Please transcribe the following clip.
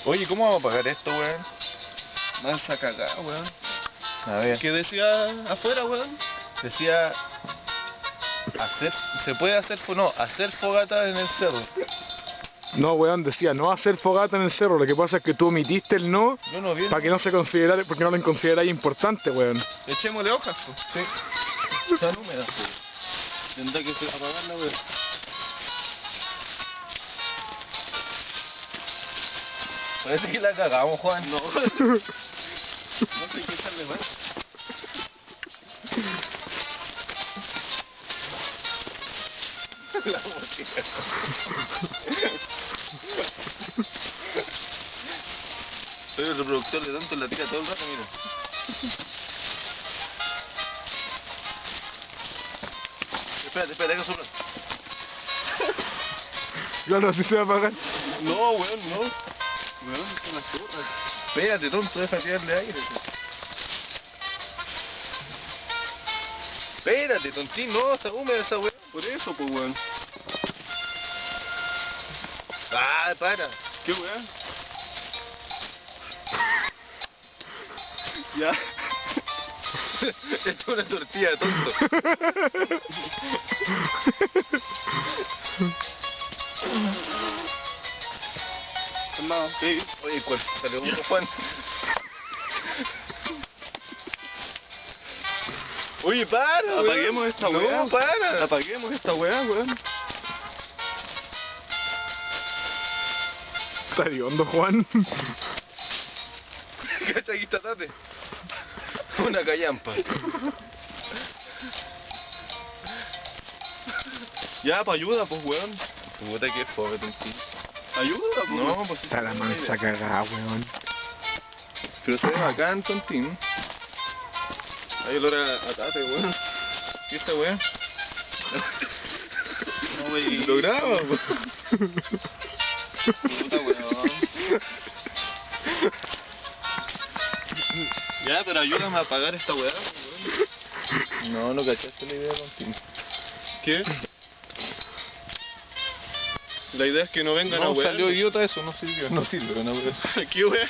Oye, ¿cómo vamos a pagar esto, weón? Mansa cagada, weón. A ver, ¿Qué decía afuera, weón? decía... ¿Se puede hacer, hacer fogata en el cerro? No, weón, decía no hacer fogata en el cerro. Lo que pasa es que tú omitiste el no Yo no vi. para que no se considerara, porque no lo consideráis importante, weón. Echémosle hojas, pues. Sí. Están húmedas, pues. Tendrá que apagarla, weón. Parece que la cagamos, Juan. No, no sé qué echarle más. La música. Soy el reproductor de tanto la tira todo el rato, mira. Espérate, que sopla. Claro, así se va a apagar. No, weón, no. Weón, son las zorras. Espérate, tonto, deja tirarle aire. Espérate, tontín, no, está húmeda esa weá. Por eso, pues, weón. Ah, para. ¿Qué weón? Ya. Esto es una tortilla, tonto. No, sí. Oye, ¿cuál salió uno, Juan? Oye, para, weón. Apaguemos esta weá. No, para. Apaguemos esta weá, weón. Está hediondo, Juan. Cacha, aquí está Tate. Una callampa. Ya, pa' ayuda, pues, weón. Puta que fome, tontín. Ayuda, pues. No, pues sí. Está la mansa cagada, weón. Pero se ve bacán, tontín. Hay olor a Tate, weón. ¿Qué esta weón? No, wey. Lo graba, po. Puta, weón. Ya, pero ayúdame a apagar esta weá, weón. No cachaste la idea, tontín. ¿Qué? La idea es que no vengan a No, weá. salió idiota eso, no sirvió, no sirve una weá. ¿Qué weá?